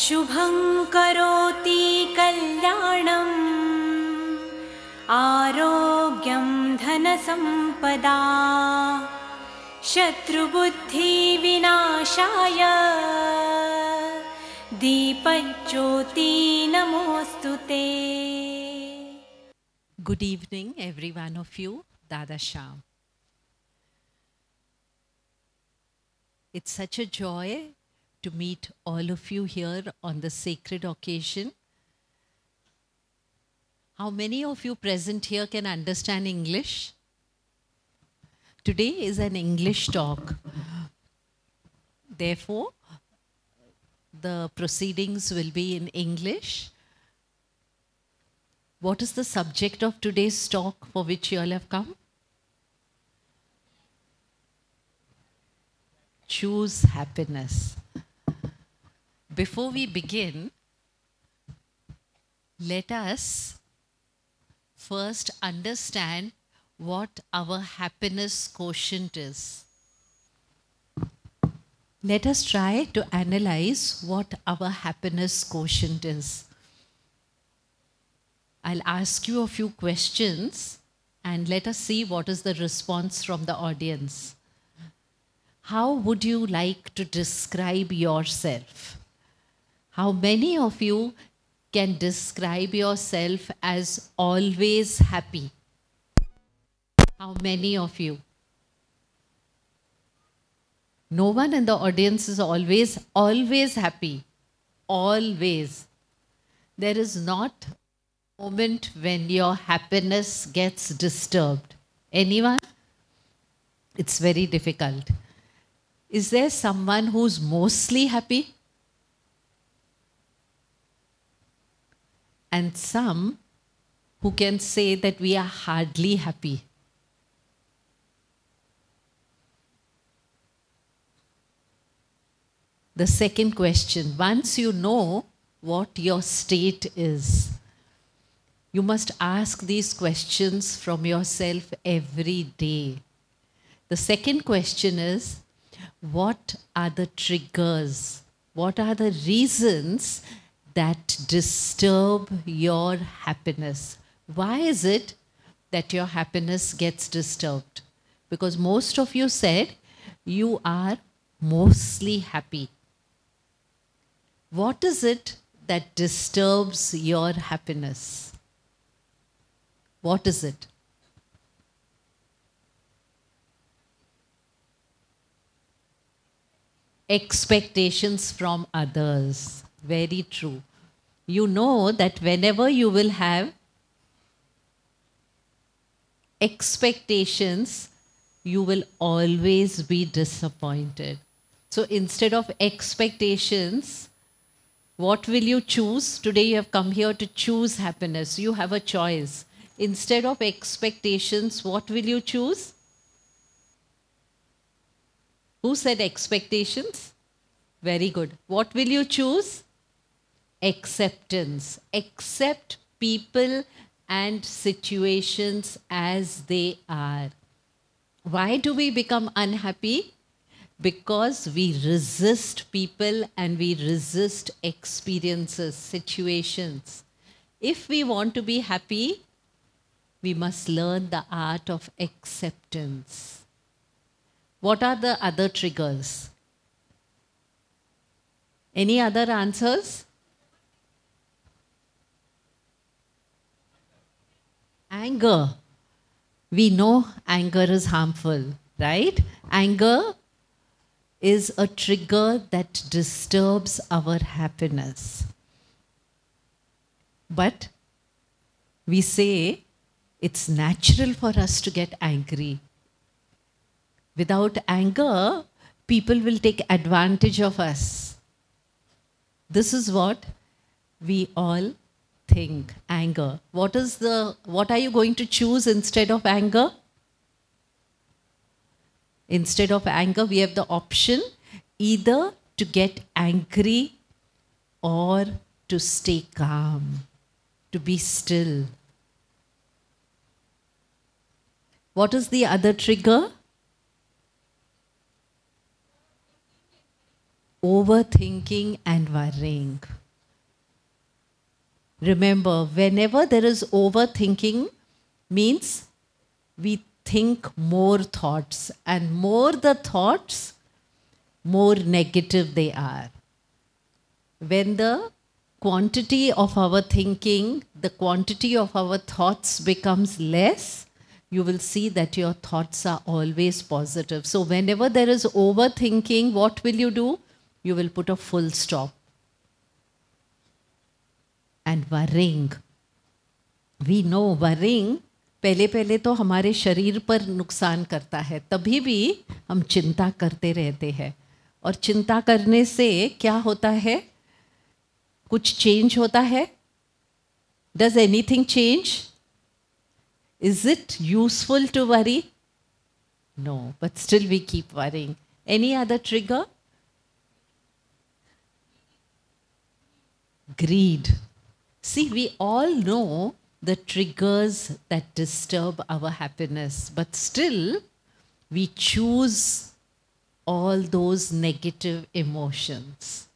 शुभं करोति कल्याणम् आरोग्यं धनसम्पदा शत्रुबुद्धिविनाशाय दीपज्योति नमोस्तुते। Good evening, every one of you. Dada Sham. It's such a joy to meet all of you here on the sacred occasion. How many of you present here can understand English? Today is an English talk. Therefore, the proceedings will be in English. What is the subject of today's talk for which you all have come? Choose happiness. Before we begin, let us first understand what our happiness quotient is. Let us try to analyze what our happiness quotient is. I'll ask you a few questions and let us see what is the response from the audience. How would you like to describe yourself? How many of you can describe yourself as always happy? How many of you? No one in the audience is always happy. Always. There is not a moment when your happiness gets disturbed. Anyone? It's very difficult. Is there someone who's mostly happy? And some who can say that we are hardly happy. The second question, once you know what your state is, you must ask these questions from yourself every day. The second question is, what are the triggers? What are the reasons that disturb your happiness? Why is it that your happiness gets disturbed? Because most of you said you are mostly happy. What is it that disturbs your happiness? What is it? Expectations from others. Very true. You know that whenever you will have expectations, you will always be disappointed. So instead of expectations, what will you choose? Today you have come here to choose happiness. You have a choice. Instead of expectations, what will you choose? Who said expectations? Very good. What will you choose? Acceptance. Accept people and situations as they are. Why do we become unhappy? Because we resist people and we resist experiences, situations. If we want to be happy, we must learn the art of acceptance. What are the other triggers? Any other answers? Anger. We know anger is harmful, right? Anger is a trigger that disturbs our happiness. But we say it's natural for us to get angry. Without anger, people will take advantage of us. This is what we all think, anger. What are you going to choose instead of anger? Instead of anger, we have the option either to get angry or to stay calm, to be still. What is the other trigger? overthinking and worrying. Remember, whenever there is overthinking, means we think more thoughts, and more the thoughts, more negative they are. When the quantity of our thinking, the quantity of our thoughts becomes less, you will see that your thoughts are always positive. So whenever there is overthinking, what will you do? You will put a full stop. And worrying, we know worrying पहले पहले तो हमारे शरीर पर नुकसान करता है, तभी भी हम चिंता करते रहते हैं. और चिंता करने से क्या होता है? कुछ चेंज होता है? Does anything change? Is it useful to worry? No, but still we keep worrying. Any other trigger? Greed. See, we all know the triggers that disturb our happiness, but still we choose all those negative emotions.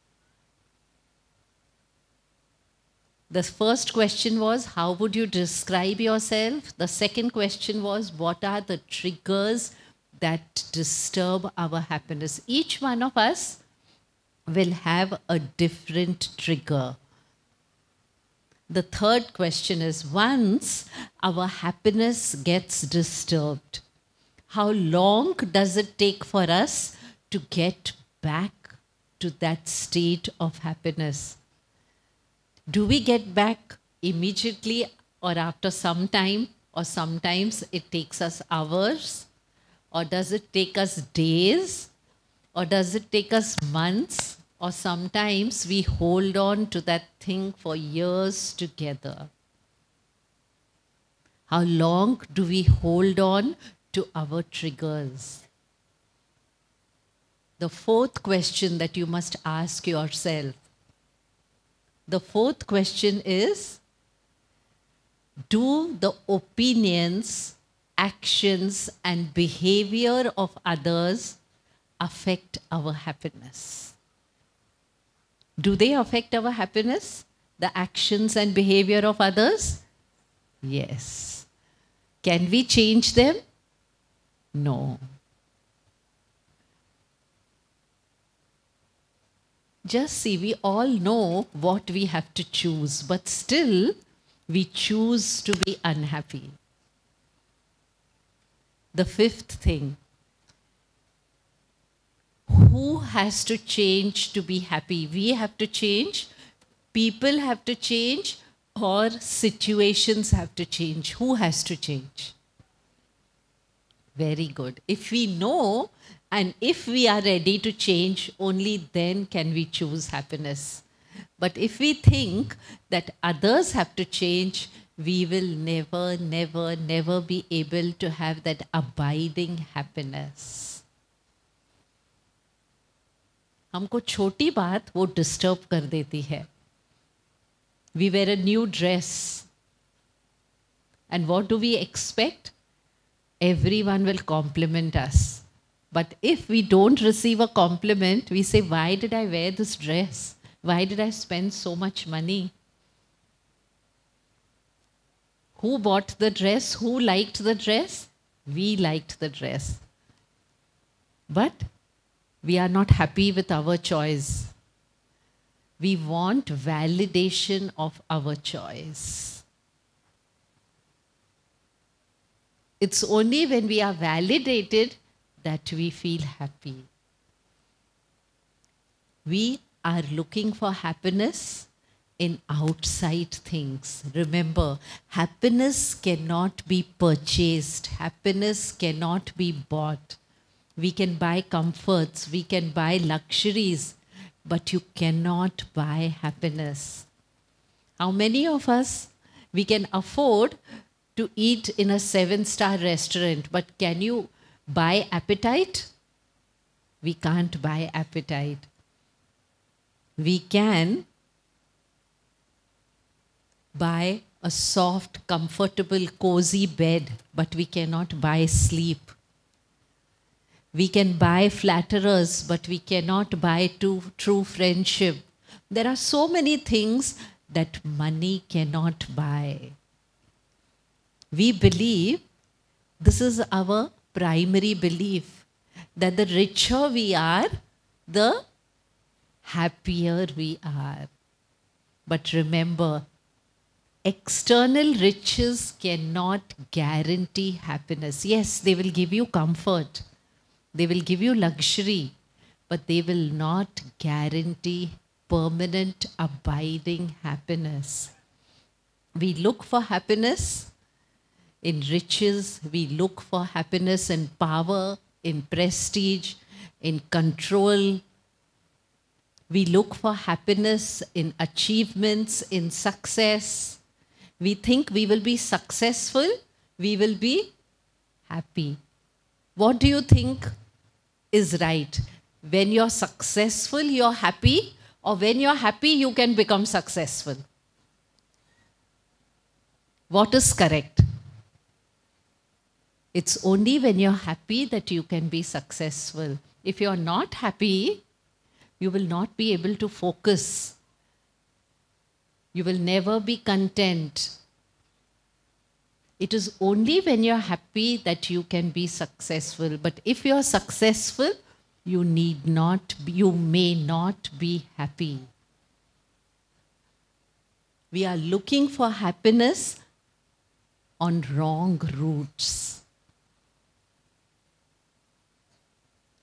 The first question was, how would you describe yourself? The second question was, what are the triggers that disturb our happiness? Each one of us will have a different trigger. The third question is, once our happiness gets disturbed, how long does it take for us to get back to that state of happiness? Do we get back immediately or after some time, or sometimes it takes us hours, or does it take us days, or does it take us months? Or sometimes we hold on to that thing for years together. How long do we hold on to our triggers? The fourth question that you must ask yourself. The fourth question is, do the opinions, actions, and behavior of others affect our happiness? Do they affect our happiness? The actions and behavior of others? Yes. Can we change them? No. Just see, we all know what we have to choose, but still we choose to be unhappy. The fifth thing. Who has to change to be happy? We have to change, people have to change, or situations have to change? Who has to change? Very good. If we know and if we are ready to change, only then can we choose happiness. But if we think that others have to change, we will never, never, never be able to have that abiding happiness. हमको छोटी बात वो disturb कर देती है. We wear a new dress. And what do we expect? Everyone will compliment us. But if we don't receive a compliment, we say, why did I wear this dress? Why did I spend so much money? Who bought the dress? Who liked the dress? We liked the dress. But we are not happy with our choice. We want validation of our choice. It's only when we are validated that we feel happy. We are looking for happiness in outside things. Remember, happiness cannot be purchased. Happiness cannot be bought. We can buy comforts, we can buy luxuries, but you cannot buy happiness. How many of us, we can afford to eat in a 7-star restaurant, but can you buy appetite? We can't buy appetite. We can buy a soft, comfortable, cozy bed, but we cannot buy sleep. We can buy flatterers, but we cannot buy true friendship. There are so many things that money cannot buy. We believe, this is our primary belief, that the richer we are, the happier we are. But remember, external riches cannot guarantee happiness. Yes, they will give you comfort, they will give you luxury, but they will not guarantee permanent, abiding happiness. We look for happiness in riches, we look for happiness in power, in prestige, in control. We look for happiness in achievements, in success. We think we will be successful, we will be happy. What do you think is right? When you're successful, you're happy, or when you're happy, you can become successful? What is correct? It's only when you're happy that you can be successful. If you're not happy, you will not be able to focus. You will never be content. It is only when you're happy that you can be successful. But if you're successful, you may not be happy. We are looking for happiness on wrong routes.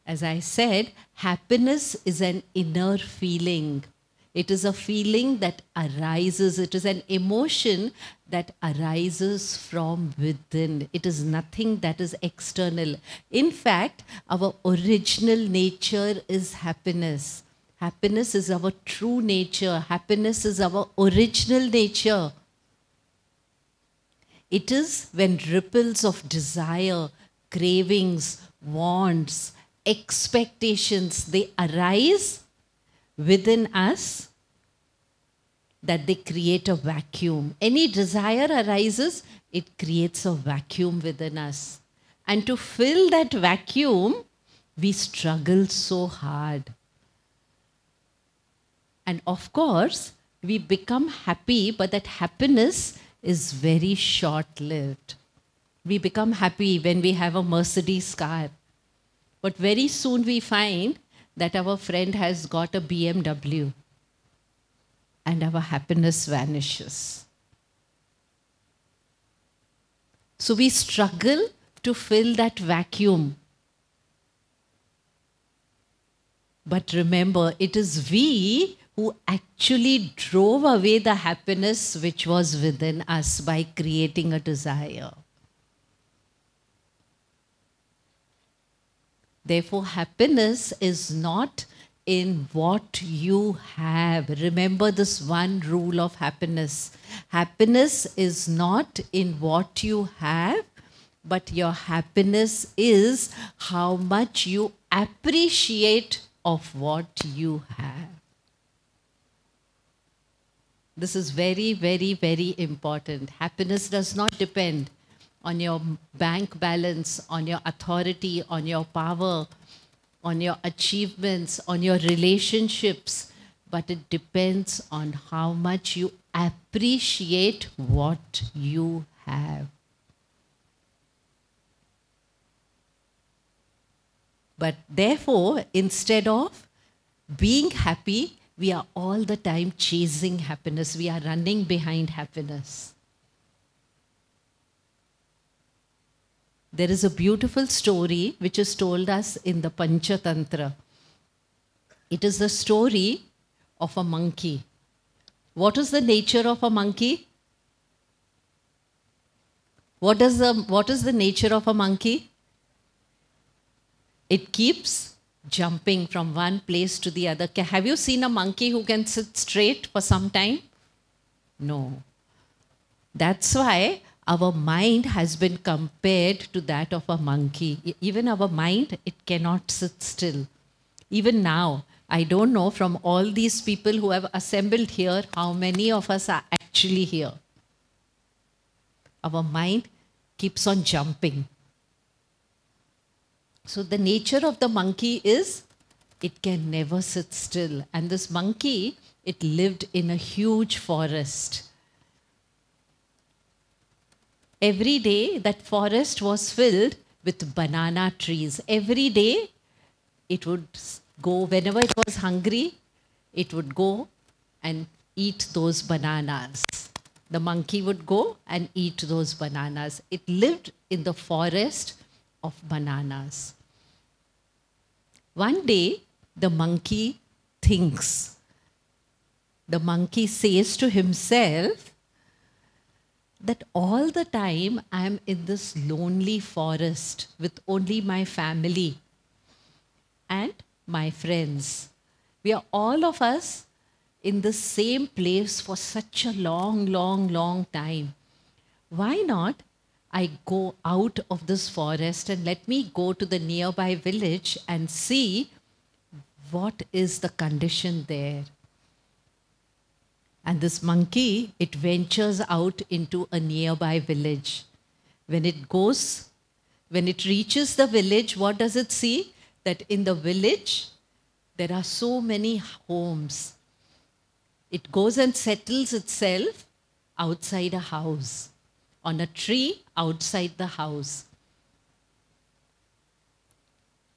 As I said, happiness is an inner feeling. It is a feeling that arises. It is an emotion that arises from within. It is nothing that is external. In fact, our original nature is happiness. Happiness is our true nature. Happiness is our original nature. It is when ripples of desire, cravings, wants, expectations, they arise within us, that they create a vacuum. Any desire arises, it creates a vacuum within us. And to fill that vacuum, we struggle so hard. And of course, we become happy, but that happiness is very short-lived. We become happy when we have a Mercedes car. But very soon we find that our friend has got a BMW and our happiness vanishes. So we struggle to fill that vacuum. But remember, it is we who actually drove away the happiness which was within us by creating a desire. Therefore, happiness is not in what you have. Remember this one rule of happiness. Happiness is not in what you have, but your happiness is how much you appreciate of what you have. This is very, very, very important. Happiness does not depend on your bank balance, on your authority, on your power, on your achievements, on your relationships, but it depends on how much you appreciate what you have. But therefore, instead of being happy, we are all the time chasing happiness. We are running behind happiness. There is a beautiful story which is told us in the Panchatantra. It is the story of a monkey. What is the nature of a monkey? What is the nature of a monkey? It keeps jumping from one place to the other. Have you seen a monkey who can sit straight for some time? No. That's why our mind has been compared to that of a monkey. Even our mind, it cannot sit still. Even now, I don't know from all these people who have assembled here, how many of us are actually here. Our mind keeps on jumping. So the nature of the monkey is it can never sit still. And this monkey, it lived in a huge forest. Every day, that forest was filled with banana trees. Every day, it would go, whenever it was hungry, it would go and eat those bananas. The monkey would go and eat those bananas. It lived in the forest of bananas. One day, the monkey thinks. The monkey says to himself that all the time I am in this lonely forest with only my family and my friends. We are all of us in the same place for such a long, long, long time. Why not I go out of this forest and let me go to the nearby village and see what is the condition there. And this monkey, it ventures out into a nearby village. When it reaches the village, what does it see? That in the village, there are so many homes. It goes and settles itself outside a house, on a tree outside the house.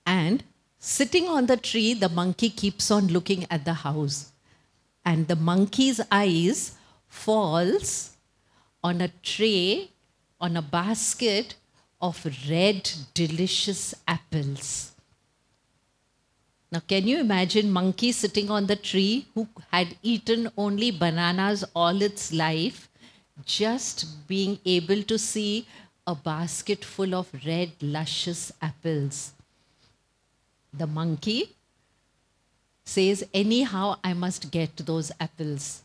And sitting on the tree, the monkey keeps on looking at the house. And the monkey's eyes falls on a tray, on a basket of red, delicious apples. Now, can you imagine monkey sitting on the tree who had eaten only bananas all its life, just being able to see a basket full of red, luscious apples? The monkey says, anyhow, I must get those apples.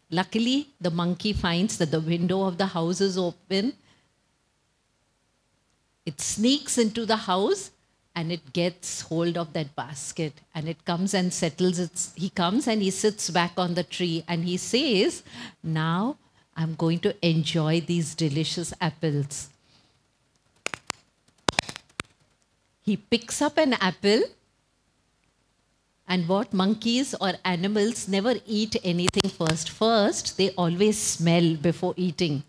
Luckily, the monkey finds that the window of the house is open. It sneaks into the house and it gets hold of that basket and it comes and settles it. He comes and he sits back on the tree and he says, now I'm going to enjoy these delicious apples. He picks up an apple. And what monkeys or animals never eat anything first. First, they always smell before eating.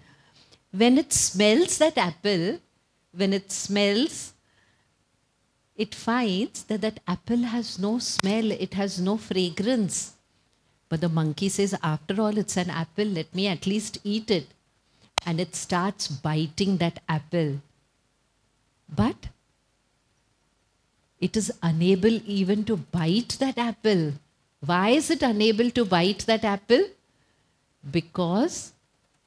When it smells that apple, it finds that that apple has no smell, it has no fragrance. But the monkey says, after all, it's an apple, let me at least eat it. And it starts biting that apple. But it is unable even to bite that apple. Why is it unable to bite that apple? Because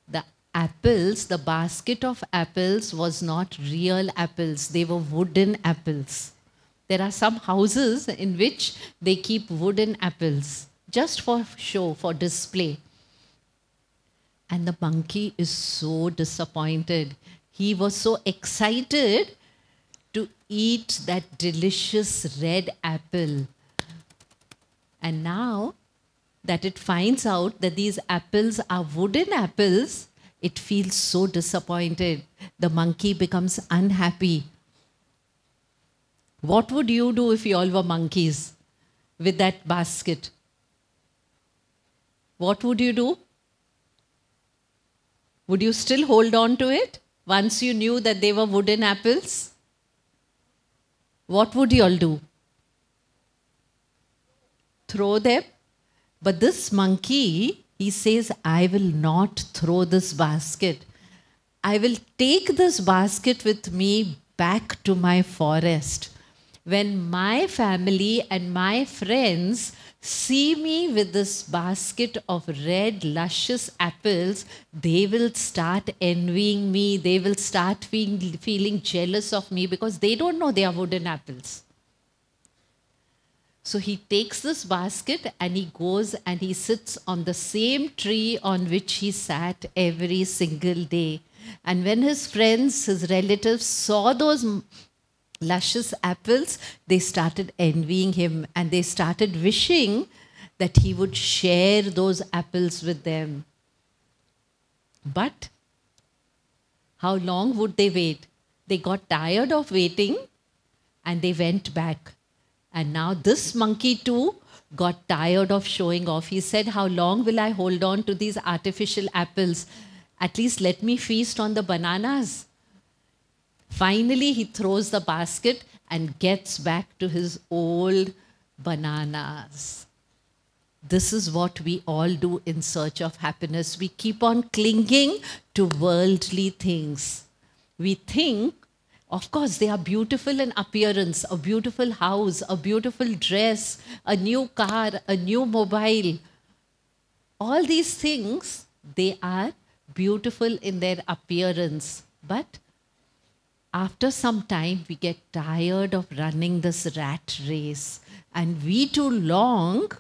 the apples, the basket of apples was not real apples. They were wooden apples. There are some houses in which they keep wooden apples just for show, for display. And the monkey is so disappointed. He was so excited to eat that delicious red apple. And now that it finds out that these apples are wooden apples, it feels so disappointed. The monkey becomes unhappy. What would you do if you all were monkeys with that basket? What would you do? Would you still hold on to it once you knew that they were wooden apples? What would you all do? Throw them? But this monkey, he says, I will not throw this basket. I will take this basket with me back to my forest. When my family and my friends see me with this basket of red, luscious apples, they will start envying me. They will start feeling jealous of me because they don't know they are wooden apples. So he takes this basket and he goes and he sits on the same tree on which he sat every single day. And when his friends, his relatives saw those luscious apples, they started envying him and they started wishing that he would share those apples with them. But how long would they wait? They got tired of waiting And they went back. And now this monkey too got tired of showing off. He said, how long will I hold on to these artificial apples? At least let me feast on the bananas. Finally, he throws the basket and gets back to his old bananas. This is what we all do in search of happiness. We keep on clinging to worldly things. We think, of course, they are beautiful in appearance, a beautiful house, a beautiful dress, a new car, a new mobile. All these things, they are beautiful in their appearance. But after some time, we get tired of running this rat race. And we too long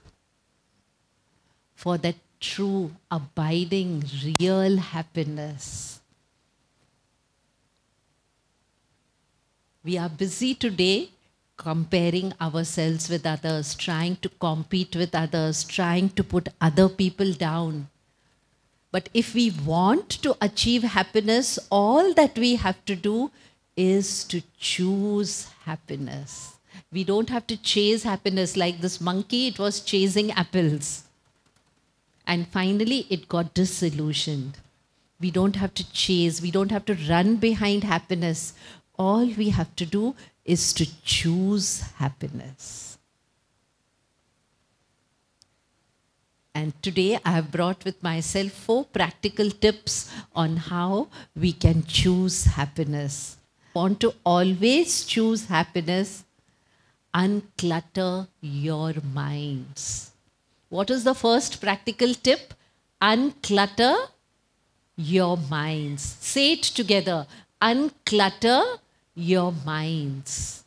for that true, abiding, real happiness. We are busy today comparing ourselves with others, trying to compete with others, trying to put other people down. But if we want to achieve happiness, all that we have to do is to choose happiness. We don't have to chase happiness like this monkey, it was chasing apples. And finally, it got disillusioned. We don't have to chase, we don't have to run behind happiness. All we have to do is to choose happiness. And today I have brought with myself 4 practical tips on how we can choose happiness. Want to always choose happiness? Unclutter your minds. What is the first practical tip? Unclutter your minds. Say it together. Unclutter your minds.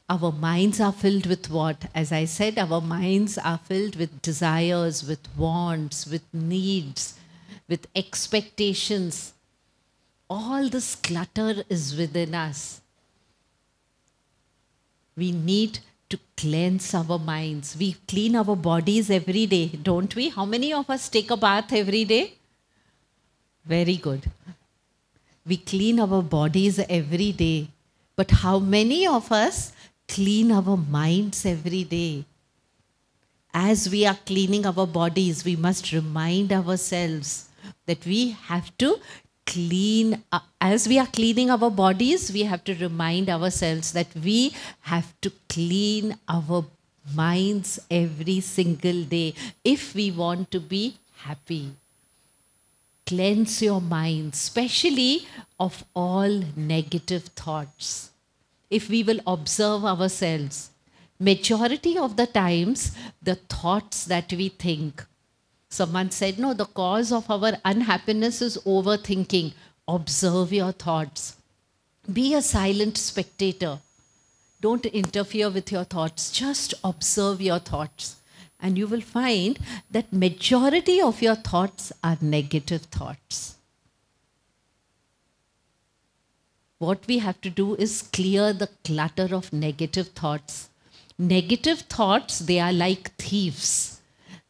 Our minds are filled with what? As I said, our minds are filled with desires, with wants, with needs, with expectations. All this clutter is within us. We need to cleanse our minds. We clean our bodies every day, don't we? How many of us take a bath every day? Very good. We clean our bodies every day. But how many of us clean our minds every day? As we are cleaning our bodies, we must remind ourselves that we have to clean. As we are cleaning our bodies, we have to remind ourselves that we have to clean our minds every single day if we want to be happy. Cleanse your mind, especially of all negative thoughts. If we will observe ourselves, majority of the times, the thoughts that we think. Someone said, no, the cause of our unhappiness is overthinking. Observe your thoughts. Be a silent spectator. Don't interfere with your thoughts. Just observe your thoughts. And you will find that majority of your thoughts are negative thoughts. What we have to do is clear the clutter of negative thoughts. Negative thoughts, they are like thieves.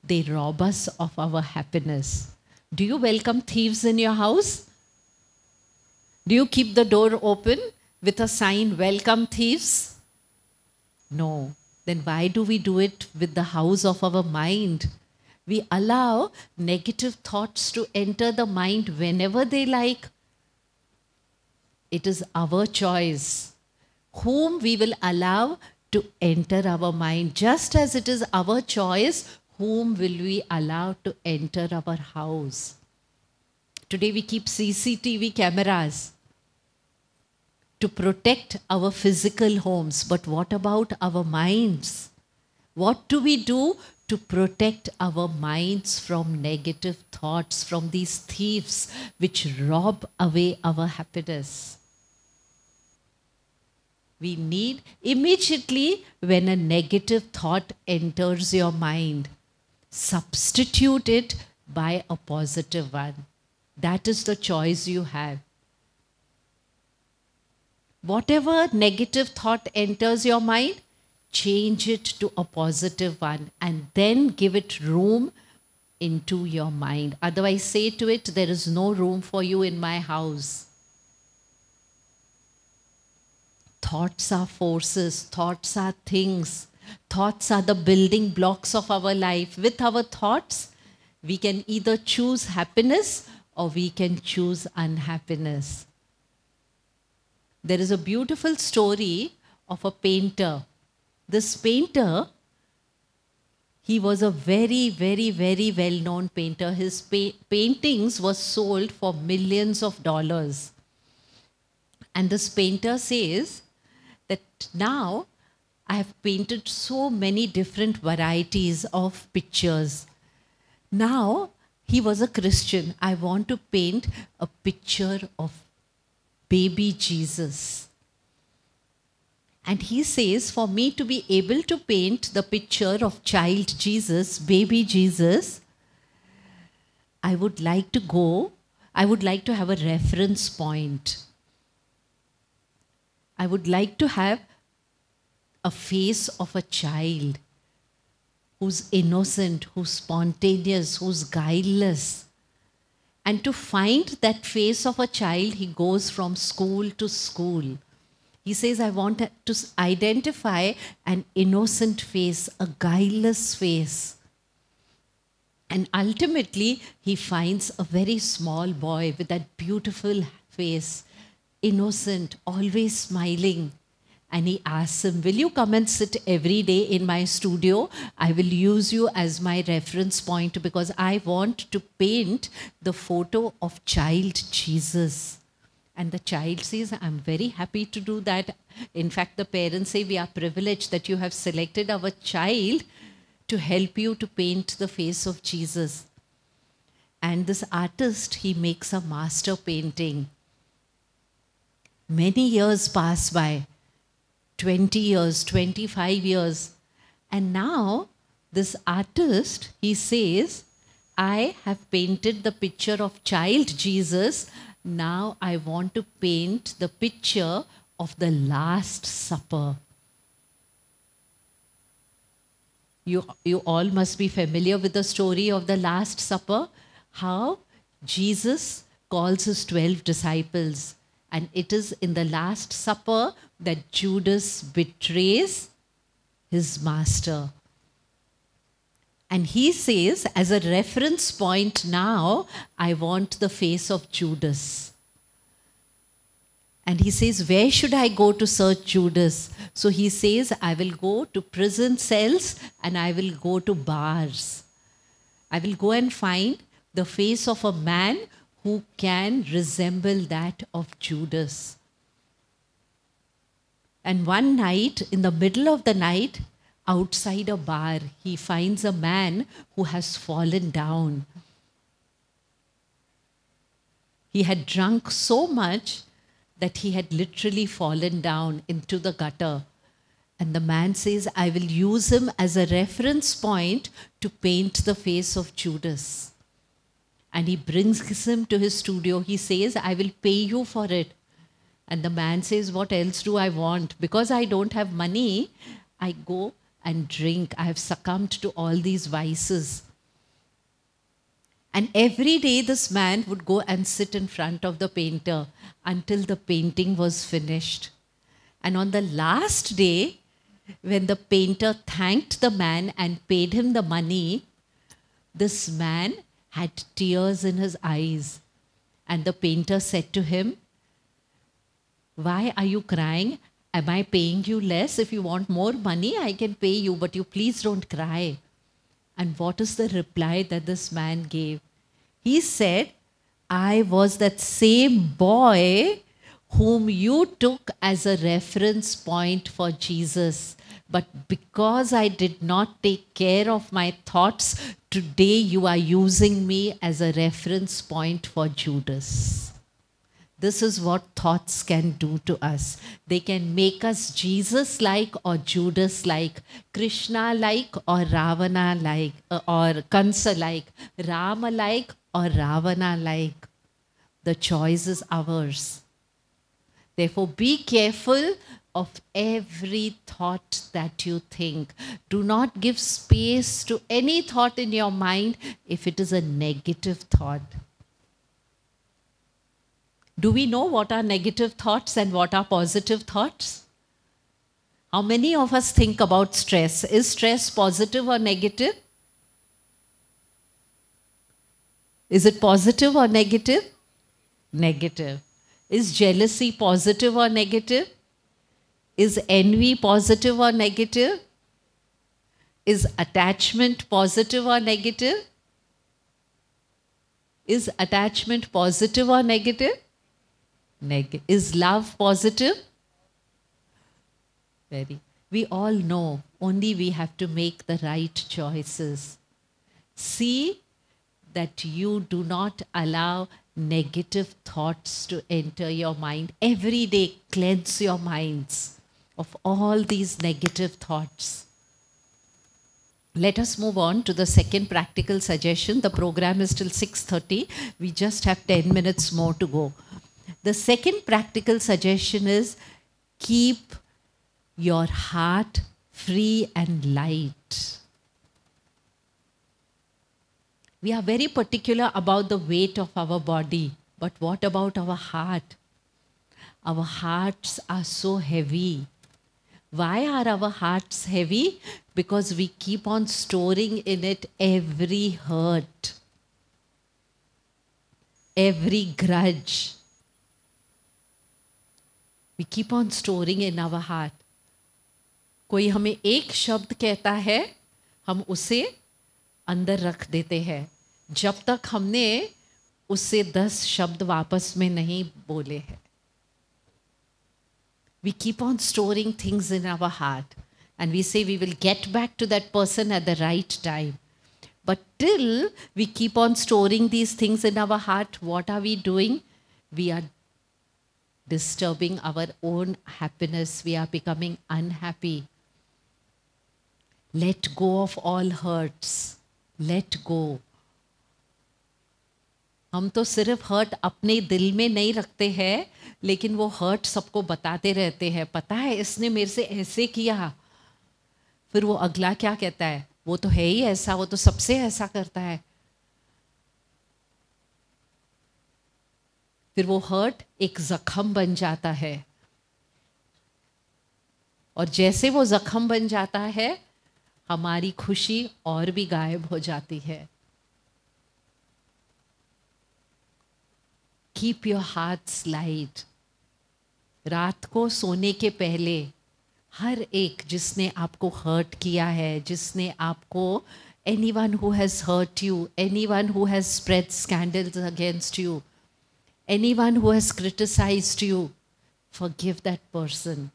They rob us of our happiness. Do you welcome thieves in your house? Do you keep the door open with a sign, welcome thieves? No. Then why do we do it with the house of our mind? We allow negative thoughts to enter the mind whenever they like. It is our choice whom we will allow to enter our mind, just as it is our choice whom will we allow to enter our house. Today we keep CCTV cameras to protect our physical homes. But what about our minds? What do we do to protect our minds from negative thoughts, from these thieves which rob away our happiness? We need, immediately when a negative thought enters your mind, substitute it by a positive one. That is the choice you have. Whatever negative thought enters your mind, change it to a positive one and then give it room into your mind. Otherwise, say to it, there is no room for you in my house. thoughts are forces, thoughts are things, thoughts are the building blocks of our life. With our thoughts, we can either choose happiness or we can choose unhappiness. There is a beautiful story of a painter. This painter, he was a very, very, very well-known painter. His paintings were sold for millions of dollars. And this painter says that now I have painted so many different varieties of pictures. Now, he was a Christian. I want to paint a picture of baby Jesus. And he says, for me to be able to paint the picture of child Jesus, baby Jesus, I would like to have a reference point. I would like to have a face of a child who's innocent, who's spontaneous, who's guileless. And to find that face of a child, he goes from school to school. He says, I want to identify an innocent face, a guileless face. And ultimately, he finds a very small boy with that beautiful face, innocent, always smiling. And he asks him, will you come and sit every day in my studio? I will use you as my reference point because I want to paint the photo of child Jesus. And the child says, I'm very happy to do that. In fact, the parents say, we are privileged that you have selected our child to help you to paint the face of Jesus. And this artist, he makes a master painting. Many years pass by, 20 years, 25 years. And now this artist, he says, I have painted the picture of child Jesus. Now I want to paint the picture of the Last Supper. You all must be familiar with the story of the Last Supper, how Jesus calls his 12 disciples. And it is in the Last Supper that Judas betrays his master. And he says, as a reference point now, I want the face of Judas. And he says, where should I go to search Judas? So he says, I will go to prison cells and I will go to bars. I will go and find the face of a man who can resemble that of Judas. And one night, in the middle of the night, outside a bar, he finds a man who has fallen down. He had drunk so much that he had literally fallen down into the gutter. And the man says, I will use him as a reference point to paint the face of Judas. And he brings him to his studio. He says, I will pay you for it. And the man says, what else do I want? Because I don't have money, I go and drink. I have succumbed to all these vices. And every day this man would go and sit in front of the painter until the painting was finished. And on the last day, when the painter thanked the man and paid him the money, this man had tears in his eyes. And the painter said to him, why are you crying? Am I paying you less? If you want more money, I can pay you, but you please don't cry. And what is the reply that this man gave? He said, I was that same boy whom you took as a reference point for Jesus. But because I did not take care of my thoughts, today you are using me as a reference point for Judas. This is what thoughts can do to us. They can make us Jesus-like or Judas-like, Krishna-like or Ravana-like, or Kansa-like, Rama-like or Ravana-like. The choice is ours. Therefore, be careful of every thought that you think. Do not give space to any thought in your mind if it is a negative thought. Do we know what are negative thoughts and what are positive thoughts? How many of us think about stress? Is stress positive or negative? Is it positive or negative? Negative. Is jealousy positive or negative? Is envy positive or negative? Is attachment positive or negative? Is attachment positive or negative? Is love positive? Very. We all know, only we have to make the right choices. See that you do not allow negative thoughts to enter your mind. Every day, cleanse your minds of all these negative thoughts. Let us move on to the second practical suggestion. The program is till 6:30. We just have 10 minutes more to go. The second practical suggestion is keep your heart free and light. We are very particular about the weight of our body, but what about our heart? Our hearts are so heavy. Why are our hearts heavy? Because we keep on storing in it every hurt, every grudge. We keep on storing in our heart. कोई हमें एक शब्द कहता है, हम उसे अंदर रख देते हैं जब तक हमने उससे 10 शब्द वापस में नहीं बोले हैं. We keep on storing things in our heart and we say we will get back to that person at the right time. But till we keep on storing these things in our heart, what are we doing? We are disturbing our own happiness. We are becoming unhappy. Let go of all hurts. Let go. हम तो सिर्फ hurt अपने दिल में नहीं रखते हैं, लेकिन वो हर्ट सबको बताते रहते हैं. पता है इसने मेरे से ऐसे किया. फिर वो अगला क्या कहता है? वो तो है ही ऐसा, वो तो सबसे ऐसा करता है. फिर वो हर्ट एक जख्म बन जाता है. और जैसे वो जख्म बन जाता है, हमारी खुशी और भी गायब हो जाती है. Keep your hearts light. रात को सोने के पहले हर एक जिसने आपको हर्ट किया है, जिसने आपको, anyone who has hurt you, anyone who has spread scandals against you, anyone who has criticized you, forgive that person.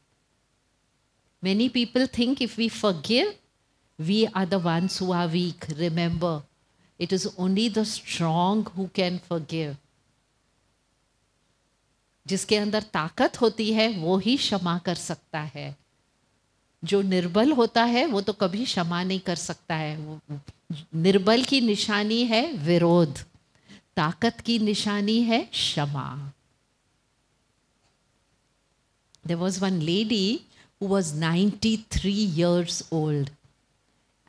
Many people think if we forgive, we are the ones who are weak. Remember, it is only the strong who can forgive. जिसके अंदर ताकत होती है वो ही क्षमा कर सकता है. जो निर्बल होता है वो तो कभी क्षमा नहीं कर सकता है. वो निर्बल की निशानी है विरोध, ताकत की निशानी है क्षमा. There was one lady who was 93 years old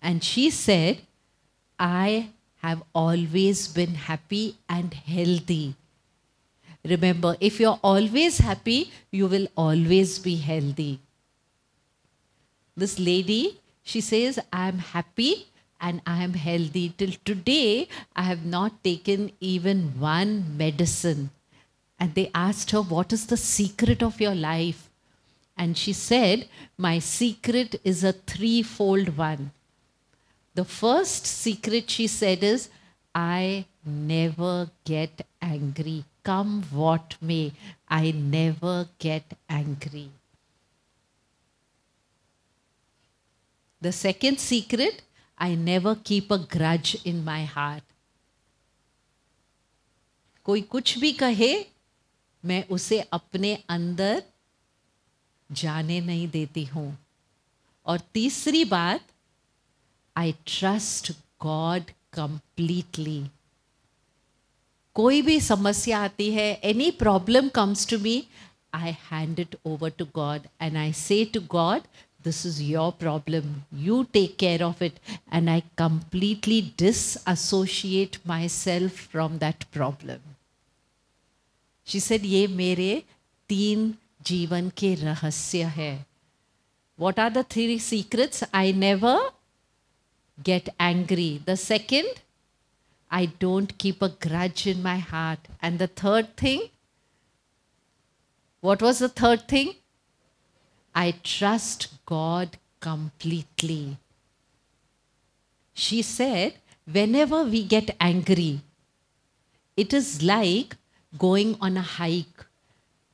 and she said, I have always been happy and healthy. Remember, if you're always happy, you will always be healthy. This lady, she says, I am happy and I am healthy. Till today, I have not taken even one medicine. And they asked her, what is the secret of your life? And she said, my secret is a threefold one. The first secret, she said, is I never get angry. Come what may, I never get angry. The second secret, I never keep a grudge in my heart. कोई कुछ भी कहे, मैं उसे अपने अंदर जाने नहीं देती हूँ. और तीसरी बात, I trust God completely. कोई भी समस्या आती है, any problem comes to me, I hand it over to God and I say to God, this is your problem, you take care of it, and I completely disassociate myself from that problem. She said, ये मेरे 3 जीवन के रहस्य है. What are the 3 secrets? I never get angry. The second, I don't keep a grudge in my heart. And the third thing, what was the third thing? I trust God completely. She said, whenever we get angry, it is like going on a hike.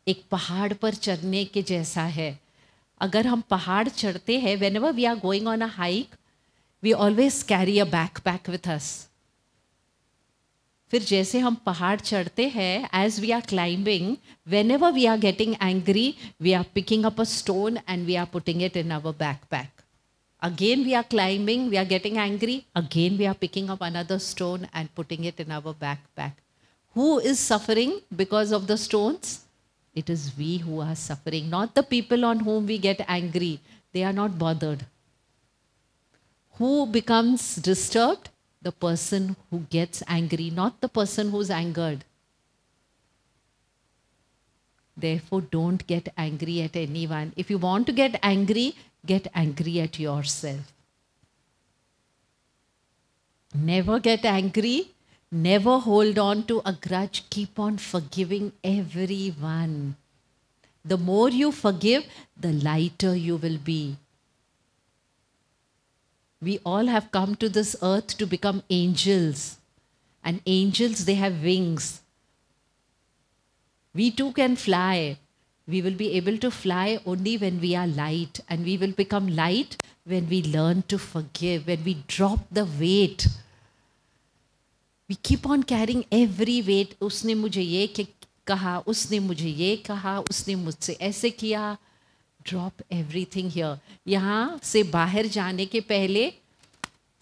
एक पहाड़ पर चढ़ने के जैसा है. अगर हम पहाड़ चढ़ते हैं, whenever we are going on a hike, we always carry a backpack with us. फिर जैसे हम पहाड़ चढ़ते हैं, as we are climbing, whenever we are getting angry, we are picking up a stone and we are putting it in our backpack. Again we are climbing, we are getting angry, again we are picking up another stone and putting it in our backpack. Who is suffering because of the stones? It is we who are suffering, not the people on whom we get angry. They are not bothered. Who becomes disturbed? The person who gets angry, not the person who's angered. Therefore, don't get angry at anyone. If you want to get angry at yourself. Never get angry. Never hold on to a grudge. Keep on forgiving everyone. The more you forgive, the lighter you will be. We all have come to this earth to become angels. And angels, they have wings. We too can fly. We will be able to fly only when we are light. And we will become light when we learn to forgive, when we drop the weight. We keep on carrying every weight. उसने मुझे ये कहा, उसने मुझे ये कहा, उसने मुझसे ऐसे किया. Drop everything here. यहाँ से बाहर जाने के पहले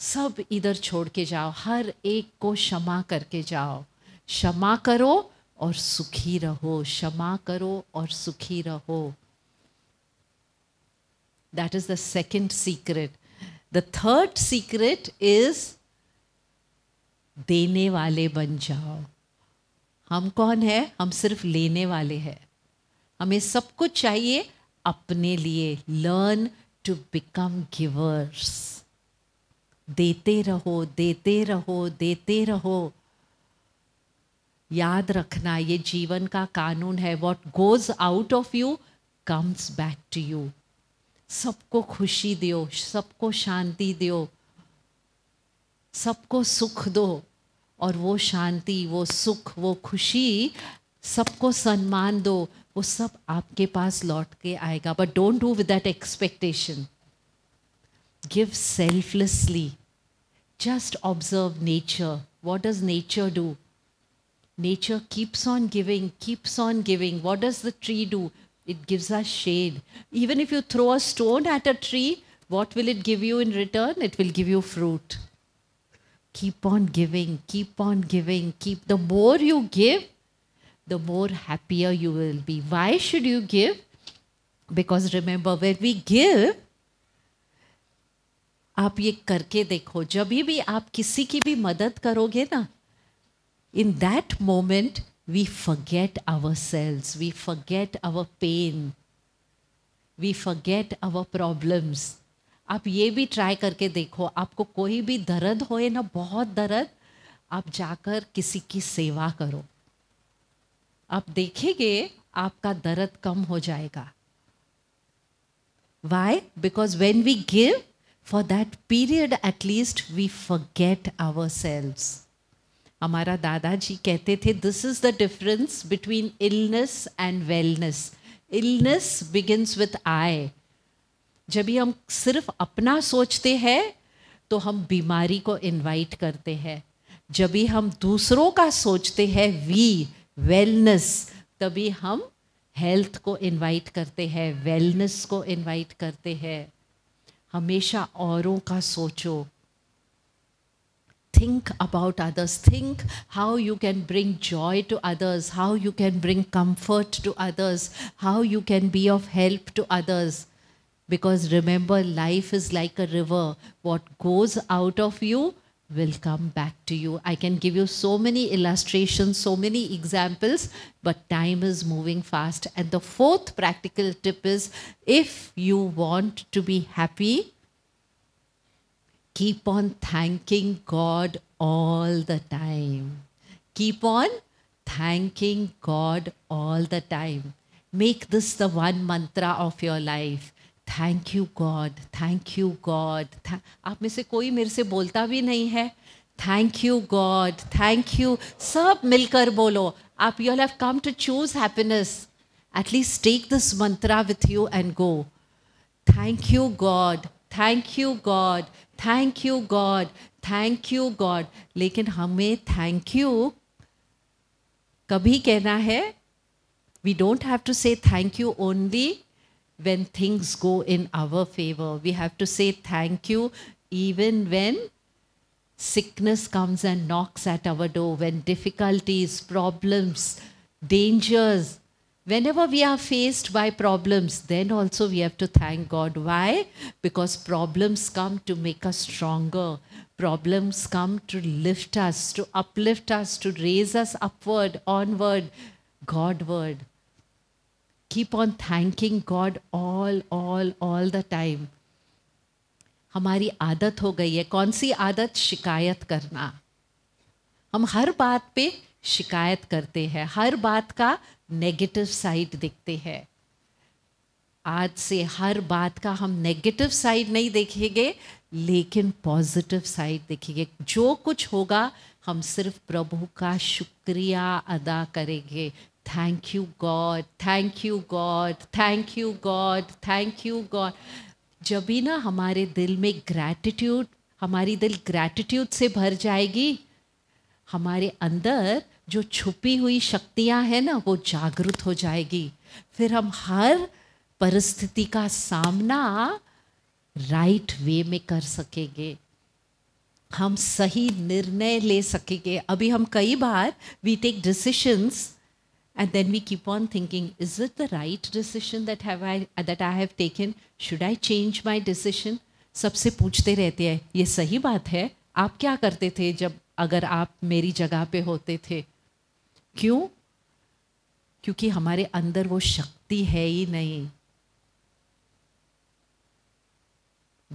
सब इधर छोड़ के जाओ. हर एक को क्षमा करके जाओ. क्षमा करो और सुखी रहो. क्षमा करो और सुखी रहो. That is the second secret. The third secret is देने वाले बन जाओ. हम कौन है? हम सिर्फ लेने वाले हैं. हमें सब कुछ चाहिए अपने लिए. Learn to become givers. देते रहो, देते रहो, देते रहो. याद रखना, ये जीवन का कानून है. What goes out of you comes back to you. सबको खुशी दो, सबको शांति दो, सबको सुख दो. और वो शांति, वो सुख, वो खुशी, सबको सम्मान दो. वो सब आपके पास लौट के आएगा. But don't do with that expectation. Give selflessly. Just observe nature. What does nature do? Nature keeps on giving, keeps on giving. What does the tree do? It gives us shade. Even if you throw a stone at a tree, what will it give you in return? It will give you fruit. Keep on giving, keep on giving. The more you give, the more happier you will be. Why should you give? Because remember, when we give, आप ये करके देखो, जब भी आप किसी की भी मदद करोगे ना, in that moment, we forget ourselves, we forget our pain, we forget our problems. आप ये भी ट्राई करके देखो, आपको कोई भी दर्द होए ना, बहुत दर्द, आप जाकर किसी की सेवा करो. आप देखेंगे आपका दर्द कम हो जाएगा. Why? Because when we give, for that period at least we forget ourselves. हमारा दादाजी कहते थे, this is the difference between illness and wellness. Illness begins with I. जब भी हम सिर्फ अपना सोचते हैं तो हम बीमारी को इनवाइट करते हैं. जब भी हम दूसरों का सोचते हैं, वी, वेलनेस, तभी हम हेल्थ को इनवाइट करते हैं, वेलनेस को इनवाइट करते हैं. हमेशा औरों का सोचो. Think about others. Think how you can bring joy to others, how you can bring comfort to others, how you can be of help to others. Because remember, life is like a river. What goes out of you will come back to you. I can give you so many illustrations, so many examples, but time is moving fast. And the fourth practical tip is, if you want to be happy, keep on thanking God all the time. Keep on thanking God all the time. Make this the one mantra of your life. Thank you god, thank you God. आप में से कोई मेरे से बोलता भी नहीं है thank you god, thank you. सब मिलकर बोलो. आप you have come to choose happiness. At least take this mantra with you and go. Thank you god, thank you god, thank you god, thank you god. लेकिन हमें थैंक यू कभी कहना है. We don't have to say thank you only when things go in our favor. We have to say thank you even when sickness comes and knocks at our door, when difficulties, problems, dangers, whenever we are faced by problems, then also we have to thank God. Why? Because problems come to make us stronger. Problems come to lift us, to uplift us, to raise us upward, onward, Godward. Keep on thanking God all the time. हमारी आदत हो गई है. कौन सी आदत? शिकायत करना. हम हर बात पे शिकायत करते हैं, हर बात का नेगेटिव साइड देखते हैं. आज से हर बात का हम नेगेटिव साइड नहीं देखेंगे, लेकिन पॉजिटिव साइड देखेंगे. जो कुछ होगा हम सिर्फ प्रभु का शुक्रिया अदा करेंगे. Thank you god, thank you god, thank you god, thank you God. जब भी ना हमारे दिल में ग्रैटिट्यूड, हमारी दिल ग्रैटिट्यूड से भर जाएगी, हमारे अंदर जो छुपी हुई शक्तियां हैं ना, वो जागृत हो जाएगी. फिर हम हर परिस्थिति का सामना राइट वे में कर सकेंगे. हम सही निर्णय ले सकेंगे. अभी हम कई बार we take decisions and then we keep on thinking, is it the right decision that I have taken? Should I change my decision? सबसे पूछते रहते हैं, ये सही बात है? आप क्या करते थे जब अगर आप मेरी जगह पे होते थे? क्यों? क्योंकि हमारे अंदर वो शक्ति है ही नहीं.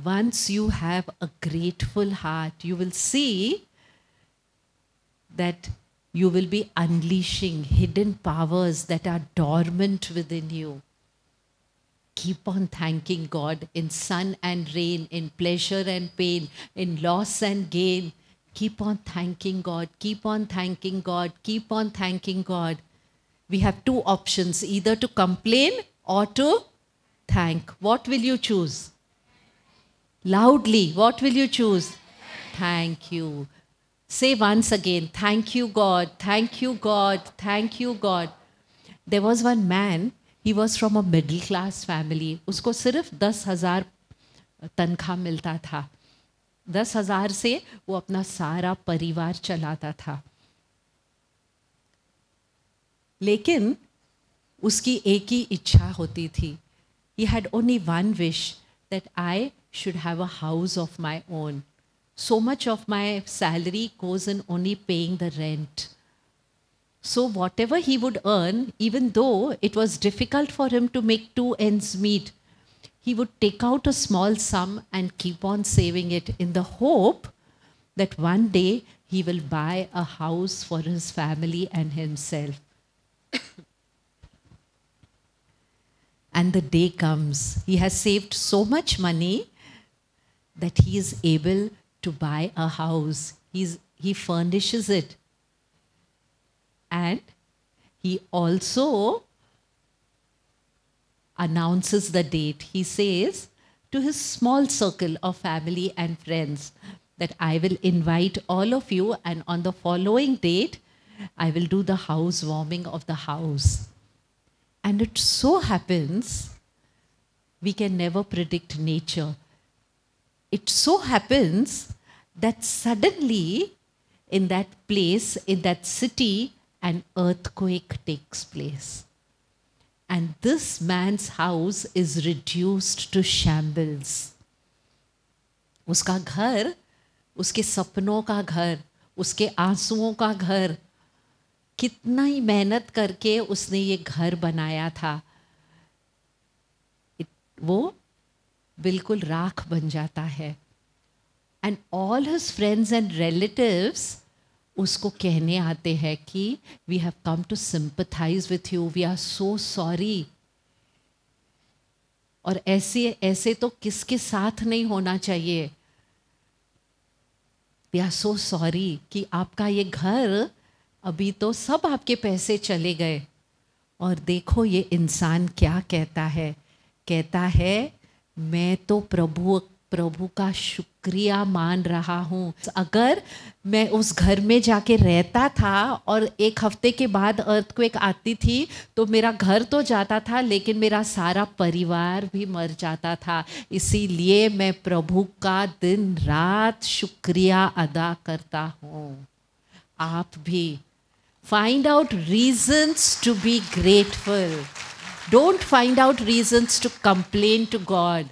Once you have a grateful heart, you will see that you will be unleashing hidden powers that are dormant within you. Keep on thanking God in sun and rain, in pleasure and pain, in loss and gain. Keep on thanking God. Keep on thanking God. Keep on thanking God. We have two options, either to complain or to thank. What will you choose? Loudly, what will you choose? Thank you. Say once again, thank you God, thank you God, thank you God. There was one man, he was from a middle class family. उसको सिर्फ 10,000 तनख्वाह मिलता था. 10,000 से वो अपना सारा परिवार चलाता था. लेकिन उसकी एक ही इच्छा होती थी. He had only one wish, that I should have a house of my own. So much of my salary goes in only paying the rent. So whatever he would earn, even though it was difficult for him to make two ends meet, he would take out a small sum and keep on saving it in the hope that one day he will buy a house for his family and himself. And the day comes, he has saved so much money that he is able to buy a house. He furnishes it. And he also announces the date. He says to his small circle of family and friends that I will invite all of you, and on the following date, I will do the housewarming of the house. And it so happens, we can never predict nature. It so happens that suddenly in that place, in that city, an earthquake takes place. And this man's house is reduced to shambles. उसका घर उसके सपनों का घर, उसके आंसुओं का घर, कितना ही मेहनत करके उसने ये घर बनाया था, वो बिल्कुल राख बन जाता है। And all his friends and relatives उसको कहने आते हैं कि we have come to sympathise with you, we are so sorry. और ऐसे ऐसे तो किसके साथ नहीं होना चाहिए। वी आर सो सॉरी कि आपका ये घर, अभी तो सब आपके पैसे चले गए। और देखो ये इंसान क्या कहता है मैं तो प्रभु का शुक्रिया मान रहा हूँ। अगर मैं उस घर में जाके रहता था और एक हफ्ते के बाद अर्थक्वेक आती थी तो मेरा घर तो जाता था, लेकिन मेरा सारा परिवार भी मर जाता था। इसीलिए मैं प्रभु का दिन रात शुक्रिया अदा करता हूँ। आप भी find out reasons to be grateful. Don't find out reasons to complain to God.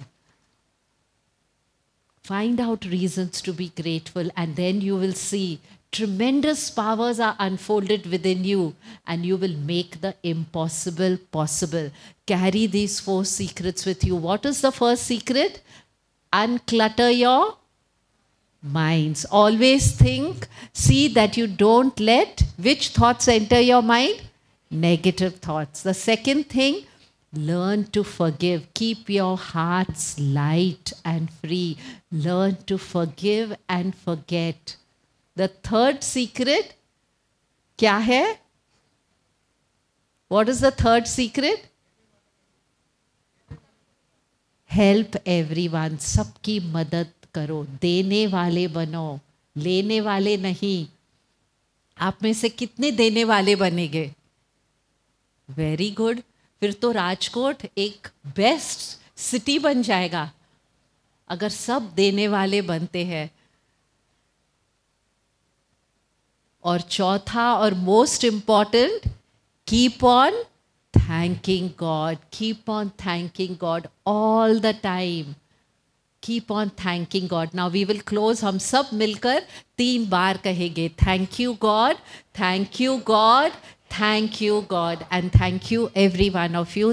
Find out reasons to be grateful, and then you will see tremendous powers are unfolded within you, and you will make the impossible possible. Carry these 4 secrets with you. What is the first secret? Unclutter your minds. Always think, see that you don't let which thoughts enter your mind? Negative thoughts. The second thing, learn to forgive. Keep your hearts light and free. Learn to forgive and forget. The third secret, क्या है? What is the third secret? Help everyone. सबकी मदद करो, देने वाले बनो, लेने वाले नहीं। आप में से कितने देने वाले बनेंगे? Very good. फिर तो राजकोट एक बेस्ट सिटी बन जाएगा अगर सब देने वाले बनते हैं। और चौथा और most important, keep on thanking God. Keep on thanking God all the time. Keep on thanking God. Now we will close. हम सब मिलकर 3 बार कहेंगे Thank you God, Thank you God, Thank you God, and thank you every one of you.